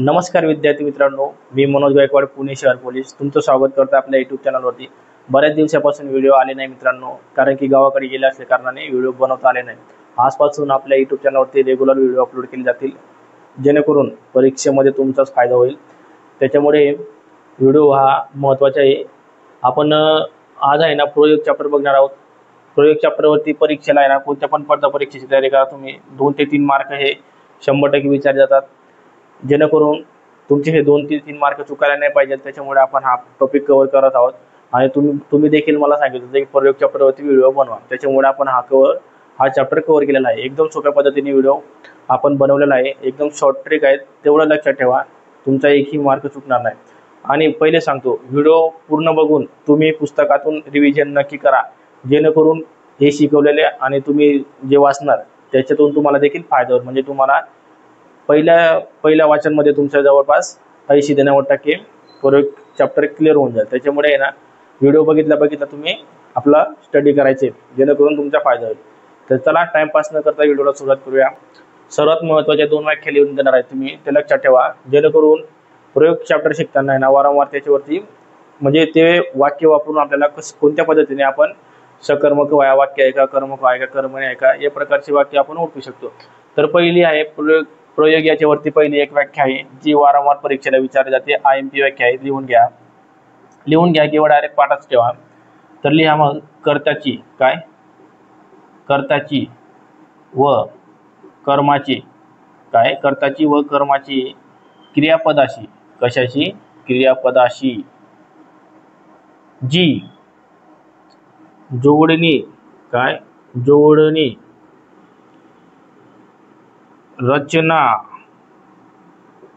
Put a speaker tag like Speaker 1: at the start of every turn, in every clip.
Speaker 1: नमस्कार विद्यार्थी मित्रांनो, मी मनोज गायकवाड, पुणे शहर पोलीस तुमचं स्वागत करतो आपल्या यूट्यूब चॅनलवरती। बऱ्याच दिवसापासून व्हिडिओ आले नाही मित्रांनो, कारण की गावाकडे गेले असल्या कारणाने व्हिडिओ बनवता आले नाही। आजपासून आपल्या यूट्यूब चॅनलवरती रेग्युलर व्हिडिओ अपलोड केले जातील, जेणेकरून परीक्षेमध्ये तुमचाच फायदा होईल। त्याच्यामुळे व्हिडिओ हा महत्त्वाचा आहे। आपण आज आहे ना प्रयोग चॅप्टर बघणार आहोत। प्रयोग चॅप्टरवरती परीक्षेला आहे ना कोणत्या पण स्पर्धा परीक्षेची तयारी करा तुम्ही। 2 ते 3 मार्क हे 100% विचारले जातात, जेणेकरून तुमचे हे 2 ते 3 मार्क चुकायला नाही पाहिजे। त्याच्यामुळे आपण हा टॉपिक कव्हर करत आहोत आणि तुम्ही देखील मला सांगितलं की प्रयोग चॅप्टरवरती व्हिडिओ बनवा, त्याच्यामुळे आपण हा चॅप्टर कव्हर केलेला आहे। एकदम सोप्या पद्धतीने व्हिडिओ आपण बनवलेला आहे, एकदम शॉर्ट ट्रिक आहे, तेवढं लक्षात ठेवा, तुमचा एकही मार्क चुकणार नाही। आणि पहिले सांगतो, व्हिडिओ पूर्ण बघून तुम्ही पुस्तकातून रिव्हिजन नक्की करा, जेणेकरून हे शिकवलेले आणि तुम्ही जे वाचणार त्याच्यातून तुम्हाला देखील फायदा होईल। म्हणजे तुम्हाला पहिल्या वाचनमध्ये तुमच्या जवळपास 80 ते 90% प्रयोग चॅप्टर क्लिअर होऊन जाईल। त्याच्यामुळे आहे ना व्हिडिओ बघितला तुम्ही आपला स्टडी करायचे, जेणेकरून तुमचा फायदा होईल। तर चला टाइमपास न करता व्हिडिओला सुरुवात करूया। सर्वात महत्त्वाचे 2 वाक्य लिहून देणार आहे तुम्ही, ते लक्षात ठेवा, जेणेकरून प्रयोग चॅप्टर शिकताना आहे ना वारंवार त्याच्यावरती म्हणजे ते वाक्य वापरून आपल्याला कोणत्या पद्धतीने आपण सकर्मक वाक्य आहे का, कर्मक आहे का, कर्मणी आहे का, या प्रकारची वाक्य आपण ओळखू शकतो। तर पहिली आहे प्रयोग याच्यावरती पहिली एक व्याख्या आहे जी वारंवार परीक्षेला विचारली जाते। IMP व्याख्या आहे, लिहून घ्या किंवा डायरेक्ट पाठात ठेवा। तर लिहा मग, कर्त्याची व कर्माची क्रियापदाशी, कशाशी, क्रियापदाशी जी जोडणी रचना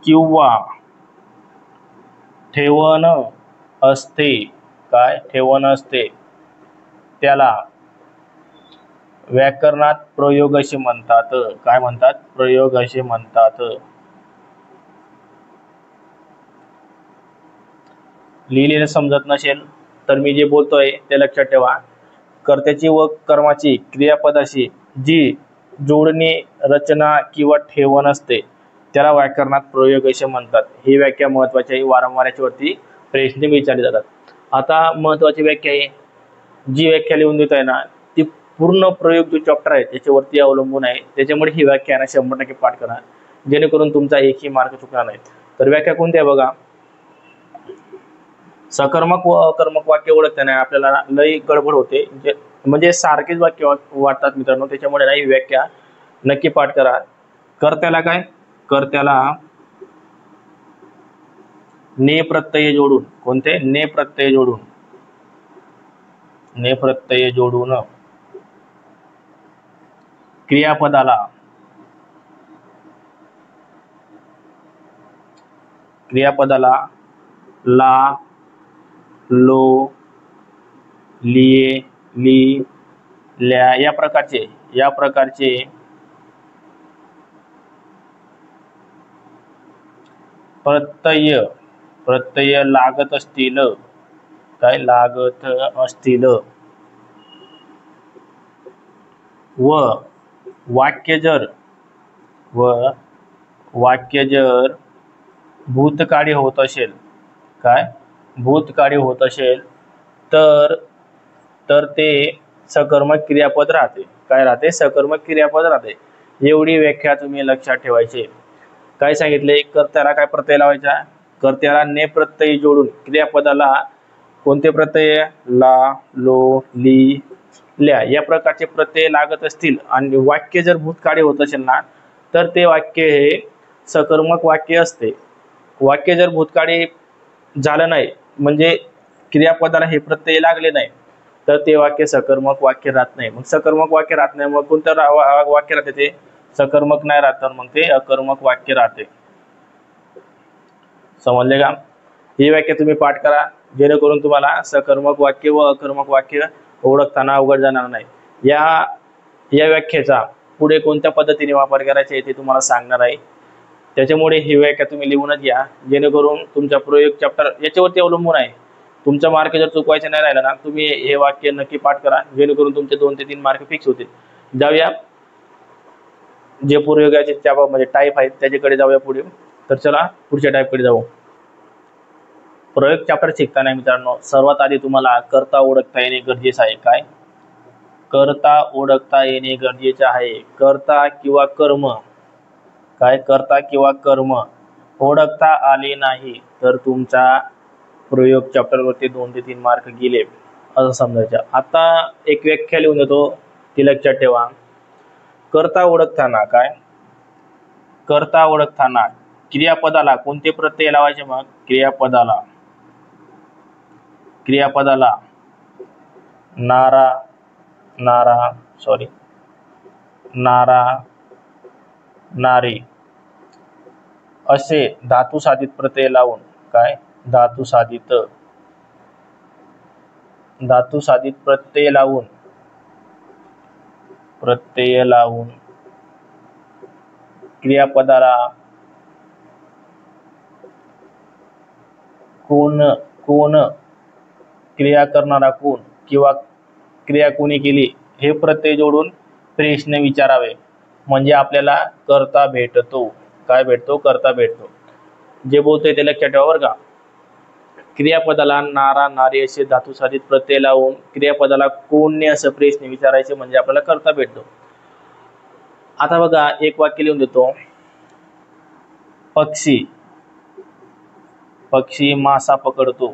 Speaker 1: किंवा ठेवण असते, त्याला व्याकरणात प्रयोग असे म्हणतात। काय म्हणतात? प्रयोग असे म्हणतात। लिहिलेलं समजत नसेल तर मी जे बोलतोय ते लक्षात ठेवा। कर्त्याची व कर्माची क्रियापदाशी जी जोडणी, रचना किंवा ठेवण असते, त्याला व्याकरणात प्रयोग असे म्हणतात। ही व्याख्या महत्त्वाची आहे, वारंवार याच्यावरती प्रश्न विचारले जातात। आता महत्त्वाची व्याख्या आहे, जी व्याख्या लिहून देत आहे ना ती पूर्ण प्रयोग जो चॅप्टर आहे त्याच्यावरती अवलंबून आहे। त्याच्यामुळे ही व्याख्या ना 100% पाठ करा, जेणेकरून तुमचा एकही मार्क चुकणार नाही। तर व्याख्या कोणती आहे बघा। सकर्मक व अकर्मक वाक्य ओळखताना आपल्याला लई गडबड होते, म्हणजे सारखेच वाक्य वाटतात मित्रांनो। त्याच्यामुळे ही व्याख्या नक्की पाठ करा। कर्त्याला ने प्रत्यय जोडून, कोणते? ने प्रत्यय जोडून क्रियापदाला ला, लो, लिये, ली, ल्या या प्रकारचे प्रत्यय लागत असतील, व वाक्य जर भूतकाळी होत असेल, तर ते सकर्मक क्रियापद राहते। सकर्मक क्रियापद राहते। एवढी व्याख्या तुम्ही लक्षात ठेवायची। काय सांगितले? कर्त्याला काय प्रत्यय लावायचा? कर्त्याला ने प्रत्यय जोडून क्रियापदाला कोणते प्रत्यय? ला, लो, ली, ल्या या प्रकारचे प्रत्यय लागत असतील आणि वाक्य जर भूतकाळी होत असेल ना, तर ते वाक्य हे सकर्मक वाक्य असते। वाक्य जर भूतकाळी झालं नाही, म्हणजे क्रियापदाला हे प्रत्यय लागले नाही, तर ते वाक्य सकर्मक वाक्य राहत नाही। मग सकर्मक वाक्य राहत नाही, मग कोणतं वाक्य राहते? ते सकर्मक नाही राहत, तर मग ते अकर्मक वाक्य राहते। समजले का? ही व्याख्या तुम्ही पाठ करा, जेणेकरून तुम्हाला सकर्मक वाक्य व अकर्मक वाक्य ओळखताना अवघड जाणार नाही। या व्याख्येचा पुढे कोणत्या पद्धतीने वापर करायचा ते तुम्हाला सांगणार आहे। त्याच्यामुळे ही व्याख्या तुम्ही लिहूनच घ्या, जेणेकरून तुमचा प्रयोग चॅप्टर याच्यावरती अवलंबून आहे। तुमचा मार्क जर चुकवायचा नाही राहिला ना, तुम्ही हे वाक्य नक्की पाठ करा, जेणेकरून तुमचे 2 ते 3 मार्क फिक्स होतील। जाऊया जे प्रयोगाचे म्हणजे टाइप आहेत त्याच्याकडे जाऊया पुढे। तर चला पुढच्या टाईपकडे जाऊ. प्रयोग चॅप्टर शिकताना मित्रांनो सर्वात आधी तुम्हाला कर्ता ओळखता येणे गरजेचे आहे. काय? कर्ता ओळखता येणे गरजेचे आहे. कर्ता किंवा कर्म, काय कर्ता किंवा कर्म ओळखता आले नाही तर तुमचा प्रयोग चॅप्टर वरती 2 ते 3 मार्क गेले असं समजायचं. आता एक व्याख्या लिहून देतो, ती लक्षात ठेवा. कर्ता ओळखताना, काय कर्ता ओळखताना क्रियापदाला कोणते प्रत्यय लावायचे? मग क्रियापदाला नारा नारे असे धातू साधित प्रत्यय लावून, काय धातू साधित प्रत्यय लावून क्रियापदाला कोण क्रिया करणारा कोण किंवा क्रिया कोणी केली हे प्रत्यय जोडून प्रश्न विचारावे म्हणजे आपल्याला कर्ता भेटतो. काय भेटतो? कर्ता भेटतो. जे बोलतोय ते लक्षात ठेवा बरं का. क्रियापदाला नारा नारी असे धातू साधित प्रत्यय लावून क्रियापदाला कोणने असं प्रश्न विचारायचे म्हणजे आपल्याला कर्ता भेटतो. आता बघा एक वाक्य लिहून देतो. पक्षी मासा पकडतो.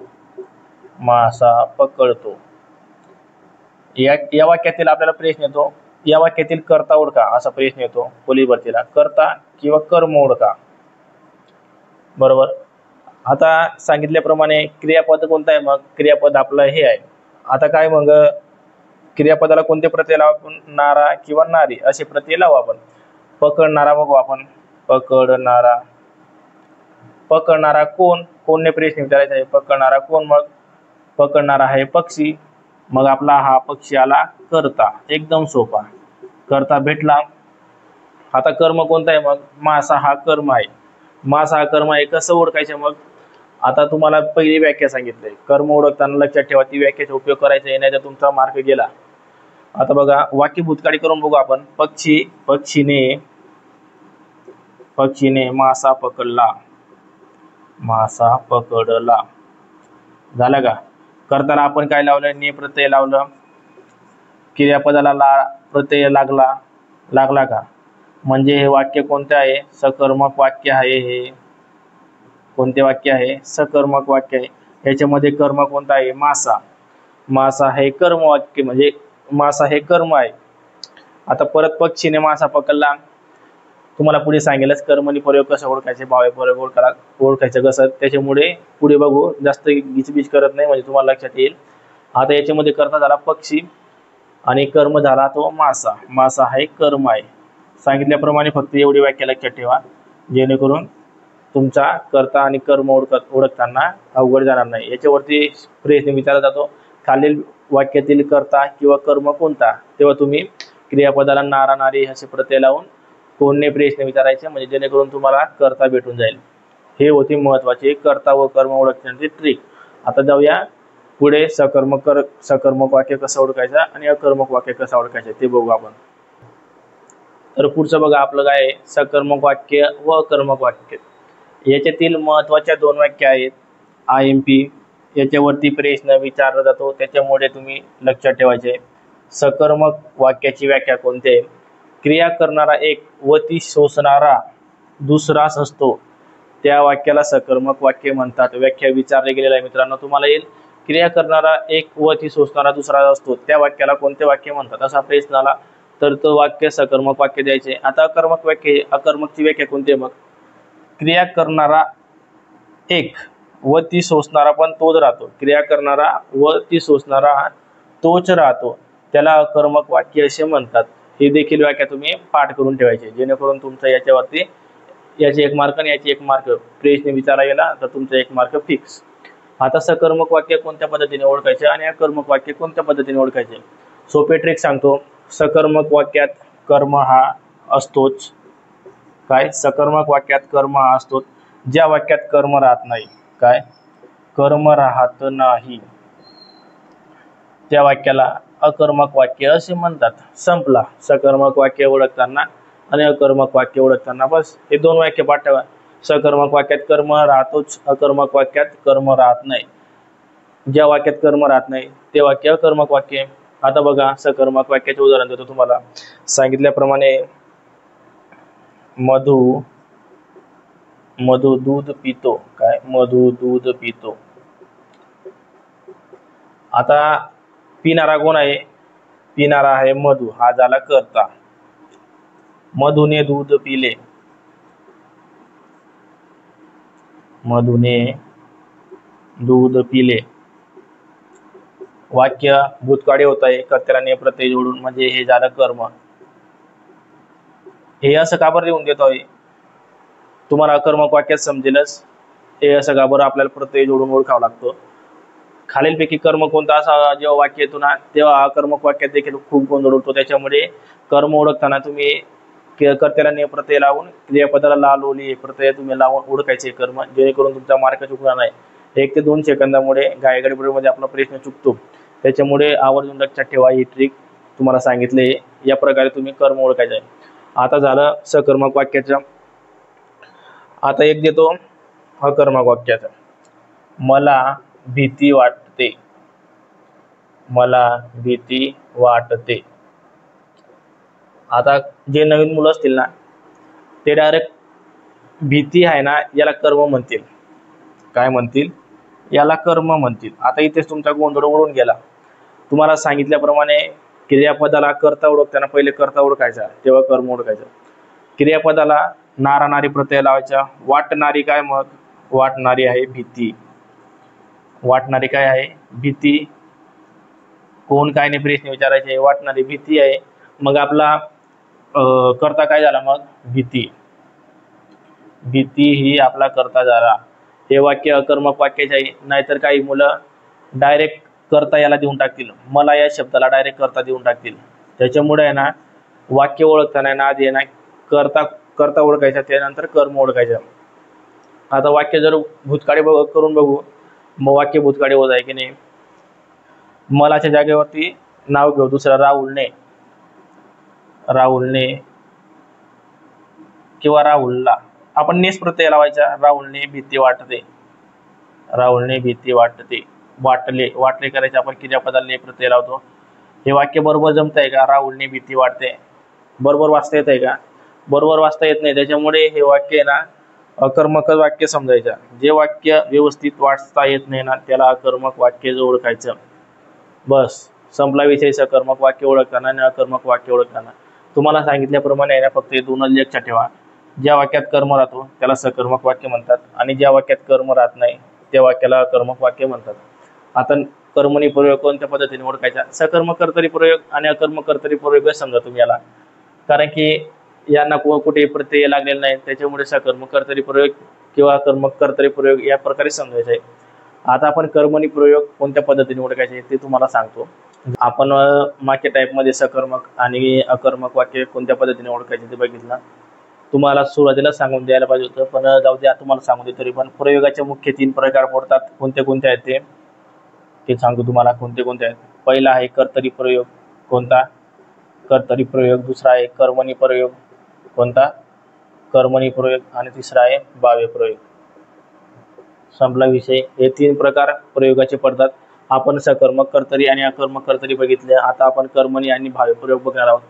Speaker 1: या वाक्यातील आपल्याला प्रश्न येतो, या वाक्यातील कर्ता ओळखा असा प्रश्न येतो पोलीस भरतीला. कर्ता किंवा कर्म ओळखा. बरोबर. आता सांगितल्याप्रमाणे क्रियापद कोणतं आहे? मग क्रियापद आपलं हे आहे. आता काय मग क्रियापदाला कोणते प्रत्यय लावू आपण? नारा किंवा नारी असे प्रत्यय लावू आपण. पकडणारा बघू आपण. पकडणारा कोणने प्रश्न विचारायचा आहे? पकडणारा कोण? मग पकडणारा आहे पक्षी. मग आपला हा पक्षी आला कर्ता. एकदम सोपा. कर्ता भेटला. आता कर्म कोणता आहे? मग मासा हा कर्म आहे. कसं ओळखायचं? मग आता तुम्हाला पहिली व्याख्या सांगितली. कर्म ओळखताना लक्षात ठेवा ती व्याख्याचा उपयोग करायचा, नाही तर तुमचा मार्क गेला. आता बघा वाक्य भूतकाळी करून बघू आपण. पक्षीने मासा पकडला. झालं का? कर्ताला आपण काय लावलं? ने प्रत्यय लावलं. क्रियापदाला प्रत्यय लागला का? म्हणजे हे वाक्य कोणते आहे? सकर्मक वाक्य आहे. हे कोणते वाक्य आहे? सकर्मक वाक्य आहे. याच्यामध्ये कर्म कोणता आहे? मासा हे कर्म वाक्य, म्हणजे मासा हे कर्म आहे. आता परत पक्षीने मासा पकडला. तुम्हाला पुढे सांगेलच कर्मणी प्रयोग कसा ओळखायचे, भावे प्रयोग ओळखायचं कसं. त्याच्यामुळे पुढे बघू, जास्त गिचबिच करत नाही म्हणजे तुम्हाला लक्षात येईल. आता याच्यामध्ये कर्ता झाला पक्षी आणि कर्म झाला तो मासा हे कर्म आहे. सांगितल्याप्रमाणे फक्त एवढी व्याख्या लक्षात ठेवा जेणेकरून तुमचा कर्ता आणि कर्म ओळखताना अवघड जाणार नाही. याच्यावरती प्रश्न विचारला जातो, खालील वाक्यातील कर्ता किंवा कर्म कोणता? तेव्हा तुम्ही क्रियापदाला नारा नारी असे प्रत्यय लावून कोणने प्रश्न विचारायचे म्हणजे जेणेकरून तुम्हाला कर्ता भेटून जाईल. हे होते महत्वाचे कर्ता व कर्म ओळखण्याची ट्रिक. आता जाऊया पुढे. सकर्मक वाक्य कसं ओळखायचं आणि अकर्मक वाक्य कसं ओळखायचं ते बघू आपण. तर पुढचं बघा आपलं काय आहे? सकर्मक वाक्य व अकर्मक वाक्य. याच्यातील महत्वाच्या 2 वाक्य आहेत. IMP याच्यावरती प्रश्न विचारला जातो, त्याच्यामुळे तुम्ही लक्षात ठेवायचे. सकर्मक वाक्याची व्याख्या कोणती आहे? क्रिया करणारा एक व ती शोषणारा दुसराच असतो त्या वाक्याला सकर्मक वाक्य म्हणतात. व्याख्या विचारले गेलेला आहे मित्रांनो, तुम्हाला येईल. क्रिया करणारा एक व ती शोषणारा दुसरा असतो त्या वाक्याला कोणते वाक्य म्हणतात असा प्रश्न आला तर तो वाक्य सकर्मक वाक्य द्यायचे. आता अकर्मकची व्याख्या कोणती आहे? मग क्रिया करणारा एक व ती शोषणारा पण तोच राहतो. क्रिया करणारा व ती शोषणारा तोच राहतो त्याला अकर्मक वाक्य असे म्हणतात. ही देखील व्याख्या तुम्ही पाठ करून ठेवायची जेणेकरून तुमचा याच्यावरती याचे 1 मार्क आणि याचे 1 मार्क प्रश्न विचारला गेला तर तुमचा 1 मार्क फिक्स. आता सकर्मक वाक्य कोणत्या पद्धतीने ओळखायचे आणि अकर्मक वाक्य कोणत्या पद्धतीने ओळखायचे? सोपे ट्रिक सांगतो. सकर्मक वाक्यात कर्म हा असतोच. काय? सकर्मक वाक्यात कर्म हा असतोच. ज्या वाक्यात कर्म राहत नाही, काय कर्म राहत नाही, त्या वाक्याला अकर्मक वाक्य असे म्हणतात. संपला. सकर्मक वाक्य ओळखताना आणि अकर्मक वाक्य ओळखताना बस हे 2 वाक्य पाठ ठेवा. सकर्मक वाक्यात कर्म राहतोच, अकर्मक वाक्यात कर्म राहत नाही. ज्या वाक्यात कर्म राहत नाही ते वाक्य अकर्मक वाक्य. आता बघा सकर्मक वाक्याचे उदाहरण देतो तुम्हाला. सांगितल्याप्रमाणे मधु दूध पितो. काय? मधु दूध पितो. आता पिणारा कोण आहे? पिणारा आहे मधु, हा झाला कर्ता. मधुने दूध पिले. मधुने दूध पिले. वाक्य भूतकाळी होत आहे, कर्त्याला ने प्रत्यय जोडून, म्हणजे हे झालं कर्म. हे असं का बरं लिहून देतोय? तुम्हाला अकर्मक वाक्यात समजेलच. हे असं का बरं आपल्याला प्रत्यय जोडून ओळखावं लागतं. खालीलपैकी कर्म कोणता असा जेव्हा वाक्य येतो ना तेव्हा अकर्मक वाक्यात देखील खूप गोंधळ होतो. त्याच्यामुळे कर्म ओळखताना तुम्ही कर्त्याला ने प्रत्यय लावून क्रियापदाला ला लोली प्रत्यय तुम्ही लावून ओळखायचे कर्म, जेणेकरून तुमचा मार्क चुकला नाही. 1 ते 2 सेकंदामुळे घाईगडबडीमध्ये आपला प्रश्न चुकतो. त्याच्यामुळे आवर्जून लक्षात ठेवा, ही ट्रिक तुम्हाला सांगितले. या प्रकारे तुम्ही कर्म ओळखायचं आहे. आता झालं सकर्मक वाक्याचं. आता एक देतो अकर्मक वाक्याचं. मला भीती वाटते. मला भीती वाटते. आता जे नवीन मुलं असतील ना ते डायरेक्ट भीती आहे ना याला कर्म म्हणतील. काय म्हणतील? याला कर्म म्हणतील. आता इथेच तुमचा गोंधळ उडून गेला. तुम्हाला सांगितल्याप्रमाणे क्रियापदाला कर्ता ओळखताना पहिले कर्ता ओळखायचा, तेव्हा कर्म ओळखायचं. क्रियापदाला नारा नारी प्रत्यय लावायचा. वाटणारी काय? मग वाटणारी आहे भीती. वाटणारी काय आहे? भीती. कोण काय नाही प्रश्न विचारायचे. वाटणारी भीती आहे. मग आपला कर्ता काय झाला? मग भीती. भीती ही आपला कर्ता झाला. हे वाक्य अकर्मक वाक्याचे आहे. नाहीतर काही मुलं डायरेक्ट कर्ता याला देऊन टाकतील, मला या शब्दाला डायरेक्ट कर्ता देऊन टाकतील. त्याच्यामुळे आहे ना वाक्य ओळखताना ना आधी ना कर्ता ओळखायचा, त्यानंतर कर्म ओळखायचं. आता वाक्य जर भूतकाळी करून बघू, मग वाक्य भूतकाळी होत आहे की नाही. मलाच्या जागेवरती नाव घेऊ दुसरा, राहुलने किंवा राहुलला आपण नेस प्रत्यय लावायचा. राहुलने भीती वाटते. राहुलने भीती वाटते. वाटले करायचे आपण क्रियापदाला ने प्रत्यय लावतो. हे वाक्य बरोबर जमत आहे का? राहुलने भीती वाटते. बरोबर वाचता येत आहे का? बरोबर वाचता येत नाही. त्याच्यामुळे हे वाक्य ना अकर्मक वाक्य समजायचं. जे वाक्य व्यवस्थित वाचता येत नाही ना त्याला अकर्मक वाक्य ओळखायचं. बस संपला विषय. सकर्मक वाक्य ओळखताना आणि अकर्मक वाक्य ओळखताना तुम्हाला सांगितल्याप्रमाणे आहे ना फक्त हे दोनच लक्षात ठेवा. ज्या वाक्यात कर्म राहतो त्याला सकर्मक वाक्य म्हणतात, आणि ज्या वाक्यात कर्म राहत नाही त्या वाक्याला अकर्मक वाक्य म्हणतात. आता कर्मणी प्रयोग कोणत्या पद्धतीने ओळखायचा? सकर्मक कर्तरी प्रयोग आणि अकर्मक कर्तरी प्रयोग समजा तुम्ही याला, कारण की यांना कुठे प्रत्यय लागलेला नाही. त्याच्यामुळे सकर्मक कर्तरी प्रयोग किंवा अकर्मक कर्तरी प्रयोग या प्रकारे समजायचे आहे. आता आपण कर्मणी प्रयोग कोणत्या पद्धतीने ओळखायचे ते तुम्हाला सांगतो. आपण मागच्या टाईपमध्ये सकर्मक आणि अकर्मक वाक्य कोणत्या पद्धतीने ओळखायचे ते बघितलं. तुम्हाला सुरुवातीला सांगून द्यायला पाहिजे होतं, पण जाऊ द्या तुम्हाला सांगू दे तरी पण. प्रयोगाचे मुख्य 3 प्रकार पडतात. कोणते कोणते आहेत ते सांगतो तुम्हाला कोणते कोणते आहेत. पहिला आहे कर्तरी प्रयोग. कोणता? कर्तरी प्रयोग. दुसरा आहे कर्मणी प्रयोग. कोणता? कर्मणी प्रयोग. आणि तिसरा आहे भाव्य प्रयोग. संपला विषय. हे 3 प्रकार प्रयोगाचे पडतात. आपण सकर्मक कर्तरी आणि अकर्मक कर्तरी बघितले. आता आपण कर्मणी आणि भाव्य प्रयोग बघणार आहोत.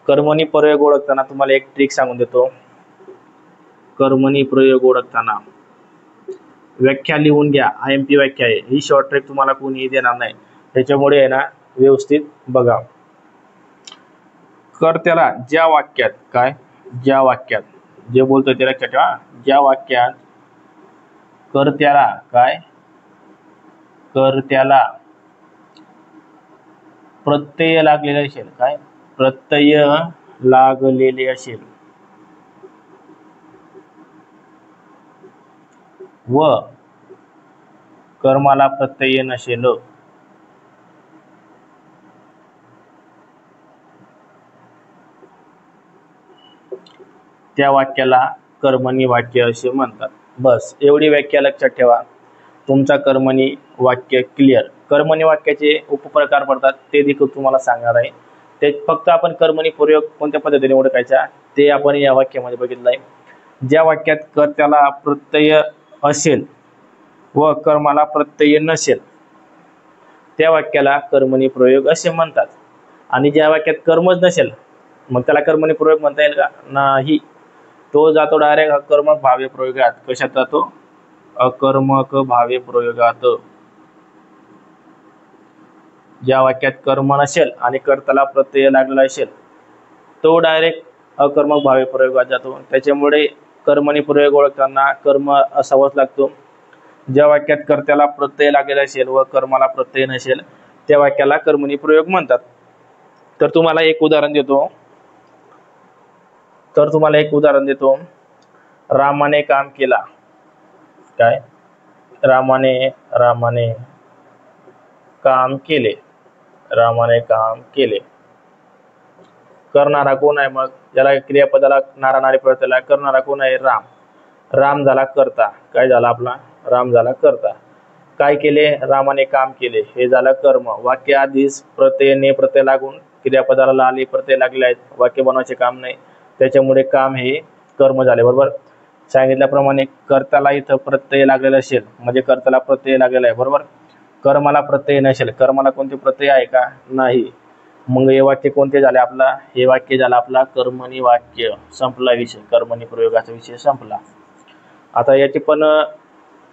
Speaker 1: कर्मणी प्रयोग ओळखताना तुम्हाला एक ट्रिक सांगून देतो. कर्मणी प्रयोग ओळखताना व्याख्या लिहून घ्या. IMP व्याख्या आहे ही. शॉर्ट ट्रिक तुम्हाला कोणीही देणार नाही. त्याच्यामुळे आहे ना व्यवस्थित बघा. कर्त्याला ज्या वाक्यात काय? ज्या वाक्यात जे बोलतोय ते लक्षात ठेवा. ज्या वाक्यात कर्त्याला काय? कर्त्याला प्रत्यय लागलेले असेल. काय? प्रत्यय लागलेले असेल व कर्माला प्रत्यय नसेल त्या वाक्याला कर्मणी वाक्य असे म्हणतात. बस एवढी व्याख्या लक्षात ठेवा. तुमचा कर्मणी वाक्य क्लिअर. कर्मणी वाक्याचे उपप्रकार पडतात ते देखील तुम्हाला सांगणार आहे. ते फक्त आपण कर्मणी प्रयोग कोणत्या पद्धतीने ओळखायचा ते आपण या वाक्यामध्ये बघितलं आहे. ज्या वाक्यात कर्त्याला प्रत्यय असेल व कर्माला प्रत्यय नसेल त्या वाक्याला कर्मणी प्रयोग असे म्हणतात। आणि ज्या वाक्यात कर्मच नसेल मग त्याला कर्मणी प्रयोग म्हणता येईल का? नाही, तो जातो डायरेक्ट अकर्मक भाव्य प्रयोगात। कशात जातो? अकर्मक भाव्य प्रयोगात। ज्या वाक्यात कर्म नसेल आणि कर्त्याला प्रत्यय लागलेला असेल तो डायरेक्ट अकर्मक भाव्य प्रयोगात जातो। त्याच्यामुळे कर्मणी प्रयोग ओळखताना कर्म असावाच लागतो। ज्या वाक्यात कर्त्याला प्रत्यय लागलेला असेल व कर्माला प्रत्यय नसेल त्या वाक्याला कर्मणी प्रयोग म्हणतात। तर तुम्हाला एक उदाहरण देतो। रामाने काम केला। काय? रामाने काम केले। करणारा कोण आहे? मग ज्याला क्रियापदाला नारा नारी प्रत्ययाला करणारा कोण आहे? राम। राम झाला कर्ता। काय झाला आपला? राम झाला कर्ता। काय केले? रामाने काम केले, हे झालं कर्म। वाक्य आधीच प्रत्यय प्रत्यय लागून क्रियापदाला लाली प्रत्यय लागले आहेत, वाक्य बनवायचे काम नाही, त्याच्यामुळे काम हे कर्म झाले। बरोबर सांगितल्याप्रमाणे कर्त्याला इथं प्रत्यय लागलेला असेल म्हणजे कर्त्याला प्रत्यय लागलेला आहे। बरोबर कर्माला प्रत्यय नसेल, कर्माला कोणते प्रत्यय आहे का? नाही। मग हे वाक्य कोणते झाले आपला? हे वाक्य झालं आपला कर्मणी वाक्य। संपला विषय, कर्मणी प्रयोगाचा विषय संपला। आता याचे पण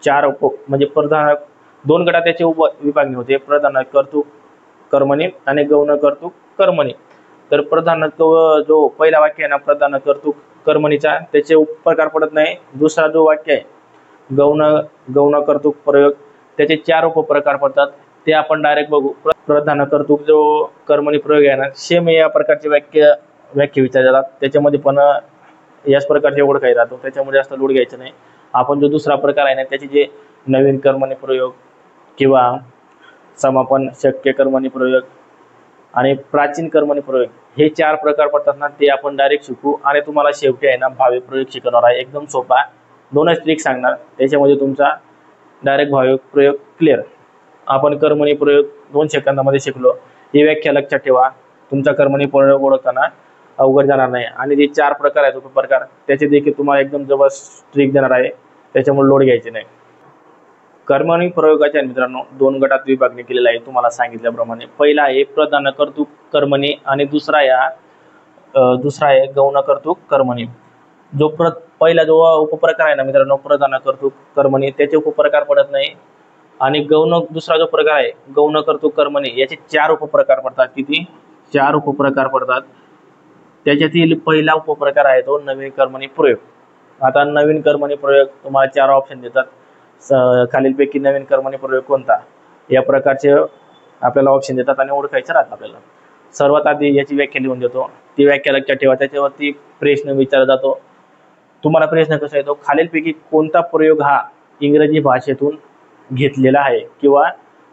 Speaker 1: चार म्हणजे प्रधान दोन गटात त्याची विभागणी होते, प्रधान कर्तृ कर्मणी आणि गौण कर्तृ कर्मणी। तर प्रधान जो पहिला वाक्य आहे ना प्रधान कर्तृ कर्मणीचा त्याचे उपप्रकार पडत नाही। दुसरा जो वाक्य आहे गौण कर्तृ प्रयोग त्याचे चार उपप्रकार पडतात, ते आपण डायरेक्ट बघू। प्रधान कर्तृ जो कर्मणी प्रयोग आहे ना सेम या प्रकारचे वाक्य विचारले जातात, त्याच्यामध्ये पण याच प्रकारचे एवढं काही राहतो, त्याच्यामध्ये जास्त लोड घ्यायचं नाही। आपण जो दुसरा प्रकार आहे ना त्याचे जे नवीन कर्मणी प्रयोग किंवा समापन शक्य कर्मणी प्रयोग आणि प्राचीन कर्मणी प्रयोग हे चार प्रकार पडतात ना, ते आपण डायरेक्ट शिकू। आणि तुम्हाला शेवटी आहे ना भावी प्रयोग शिकवणार आहे, एकदम सोपा, दोनच ट्रिक सांगणार, त्याच्यामध्ये तुमचा डायरेक्ट भावी प्रयोग क्लिअर। आपण कर्मणी प्रयोग 2 सेकंदामध्ये शिकलो। ही व्याख्या लक्षात ठेवा, तुमचा कर्मणी प्रयोग ओळखताना अवघड जाणार नाही। आणि जे चार प्रकार आहेत उपप्रकार त्याचे देखील तुम्हाला एकदम जबरदस्त ट्रिक देणार आहे, त्याच्यामुळे लोड घ्यायचे नाही। कर्मणी प्रयोगाच्या मित्रांनो 2 गटात विभागणी केलेली आहे तुम्हाला सांगितल्याप्रमाणे। पहिला आहे प्रधान कर्तृ कर्मणी आणि दुसरा आहे गौण कर्तृ कर्मणी। जो पहिला जो उपप्रकार आहे ना मित्रांनो प्रधान कर्तृ कर्मणी त्याचे उपप्रकार पडत नाही। आणि दुसरा जो प्रकार आहे गौण कर्तृ कर्मणी याचे 4 उपप्रकार पडतात। किती? 4 उपप्रकार पडतात। त्याच्यातील पहिला उपप्रकार आहे तो नवीन कर्मणी प्रयोग। आता नवीन कर्मणी प्रयोग तुम्हाला 4 ऑप्शन देतात, खालीलपैकी नवीन कर्मणी प्रयोग कोणता या प्रकारचे आपल्याला ऑप्शन देतात आणि ओळखायचं राहतं आपल्याला। सर्वात आधी याची व्याख्या लिहून देतो, ती व्याख्या लक्षात ठेवा, त्याच्यावरती प्रश्न विचारला जातो। तुम्हाला प्रश्न कसा येतो? खालीलपैकी कोणता प्रयोग हा इंग्रजी भाषेतून घेतलेला आहे किंवा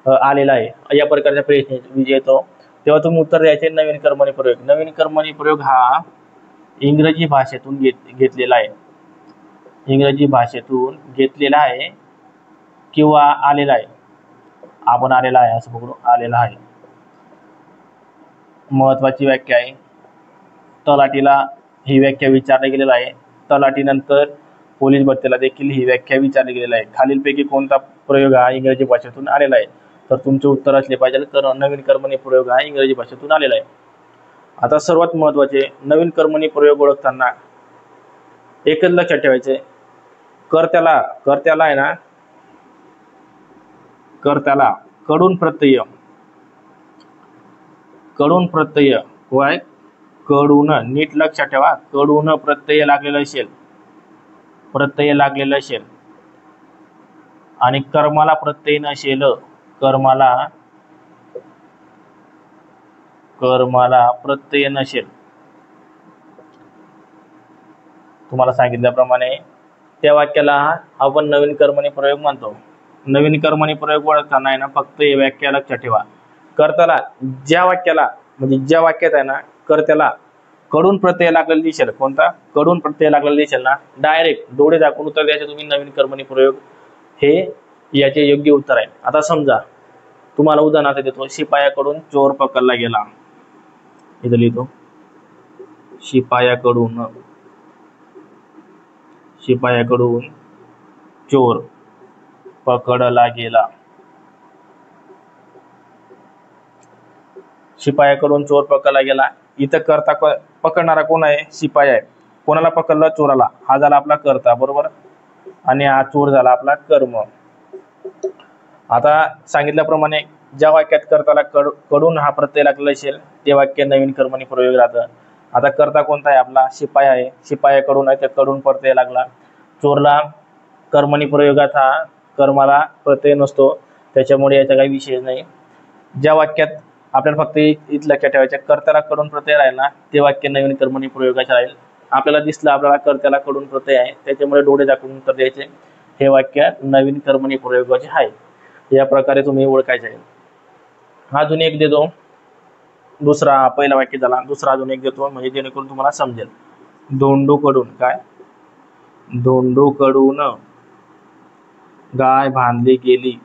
Speaker 1: आलेला आहे या प्रकारचा प्रश्न येतो, तेव्हा तुम्ही उत्तर द्यायचे नवीन कर्मणी प्रयोग। नवीन कर्मणी प्रयोग हा इंग्रजी भाषेतून घेतलेला आहे, इंग्रजी भाषेतून घेतलेला आहे किंवा आलेला आहे। आपण आलेला आहे असं पकडू, आलेला आहे। महत्वाची व्याख्या आहे, तलाठीला ही व्याख्या विचारली गेलेली आहे, तलाठीनंतर पोलीस भरतीला देखील ही व्याख्या विचारली गेलेली आहे। खालीलपैकी कोणता प्रयोग हा इंग्रजी भाषेतून आलेला आहे? तर तुमचे उत्तर असले पाहिजे नवीन कर्मणी प्रयोग हा इंग्रजी भाषेतून आलेला आहे। आता सर्वात महत्वाचे नवीन कर्मणी प्रयोग ओळखताना एकच लक्षात ठेवायचे, कर्त्याला आहे ना कर्त्याला कडून प्रत्यय वाय कडून, नीट लक्षात ठेवा, कडून प्रत्यय लागलेला असेल आणि कर्माला प्रत्यय नसेल, कर्माला प्रत्यय नसेल, तुम्हाला सांगितल्याप्रमाणे त्या वाक्याला आपण नवीन कर्मणी प्रयोग म्हणतो। नवीन कर्मणी प्रयोग ओळखताना आहे ना फक्त ही व्याख्या लक्षात ठेवा, कर्त्याला ज्या वाक्यात आहे ना कर्त्याला कडून प्रत्यय लागलेला दिसेल, कोणता कडून प्रत्यय लागलेला दिसेल ना डायरेक्ट डोळे दाखवून उत्तर द्यायचे तुम्ही नवीन कर्मणी प्रयोग, हे याचे योग्य उत्तर आहे। आता समजा तुम्हाला उदाहरणार्थ देतो, शिपायाकडून चोर पकडला गेला, इथं लिहितो शिपायाकडून शिपायाकडून चोर पकडला गेला. शिपायाकडून चोर पकडला गेला. इथं कर्ता पकडणारा कोण आहे? शिपाई आहे. कोणाला पकडलं? चोराला. हा झाला आपला कर्ता, बरोबर, आणि हा चोर झाला आपला कर्म. आता सांगितल्याप्रमाणे ज्या वाक्यात कर्ताला कडून हा प्रत्यय लागलेला असेल ते वाक्य नवीन कर्मणी प्रयोग राहतं. आता कर्ता कोणता आहे? आपला शिपाई आहे. शिपायाकडून आहे, त्या कडून प्रत्यय लागला. चोरला कर्मणी प्रयोगात हा कर्माला प्रत्यय नसतो, त्याच्यामुळे याचा काही विषय नाही. ज्या वाक्यात आपल्याला फक्त इथं लक्षात ठेवायचं, कर्त्याला कडून प्रत्यय राहील ना, ते वाक्य नवीन कर्मणी प्रयोगाचे राहील. आपल्याला दिसलं आपल्याला कर्त्याला कडून प्रत्यय आहे, त्याच्यामुळे डोळे दाखवून उत्तर द्यायचे. हे वाक्य नवीन कर्मणी प्रयोगाचे आहे. या प्रकारे तुम्ही ओळखायचे आहे. अजून एक देतो, दुसरा, पहिला वाक्य झाला, दुसरा अजून एक देतो म्हणजे जेणेकरून तुम्हाला समजेल. धोंडूकडून काय? धोंडूकडून गाय बांधली गेली.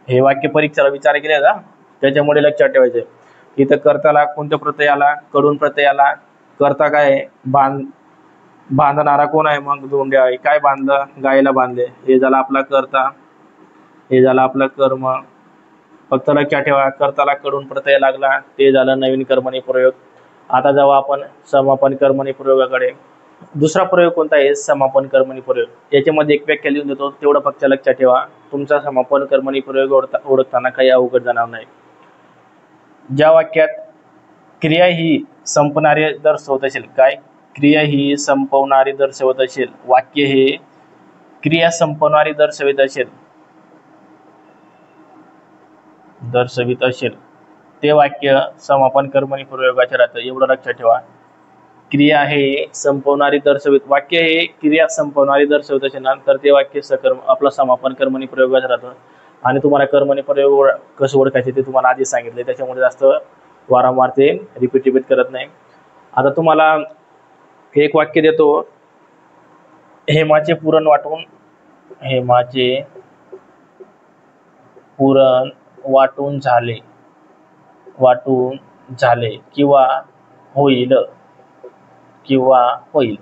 Speaker 1: हे वाक्य परीक्षेला विचार केले का, त्याच्यामुळे लक्षात ठेवायचे. इथं कर्त्याला कोणत्या प्रत्यय आला? कडून प्रत्यय आला. कर्ता काय आहे? बांधणारा कोण आहे? मग धोंड्या आहे. काय बांधलं? गायला बांधले. हे झालं आपला कर्ता, हे झालं आपलं कर्म. फक्त लक्षात ठेवा, कर्ताला कडून प्रत्यय लागला, ते झालं नवीन कर्मणी प्रयोग. आता जेव्हा आपण समापन कर्मणी प्रयोगाकडे, दुसरा प्रयोग कोणता आहे? समापन कर्मणी प्रयोग. याच्यामध्ये एक व्याख्या लिहून देतो, तेवढं फक्त लक्षात ठेवा. तुमचा समापन कर्मणी प्रयोग ओळखताना काही अवघड जाणार नाही. ज्या वाक्यात क्रिया ही संपणारी दर्शवत असेल, काय? क्रिया ही संपवणारी दर्शवत असेल, वाक्य हे क्रिया संपवणारी दर्शवित असेल, ते वाक्य समापन कर्मणी प्रयोगाचे राहतं. एवढं लक्षात ठेवा. क्रिया हे संपवणारी दर्शवित, वाक्य हे क्रिया संपवणारी दर्शवित असेल ना, तर ते वाक्य सकर्म आपलं समापन कर्मणी प्रयोगाचं राहतं. आणि तुम्हाला कर्मणी प्रयोग कसं ओळखायचे ते तुम्हाला आधी सांगितले, त्याच्यामुळे जास्त वारंवार ते रिपीट करत नाही. आता तुम्हाला एक वाक्य देतो, हेमाचे पुरण वाटून झाले किंवा होईल.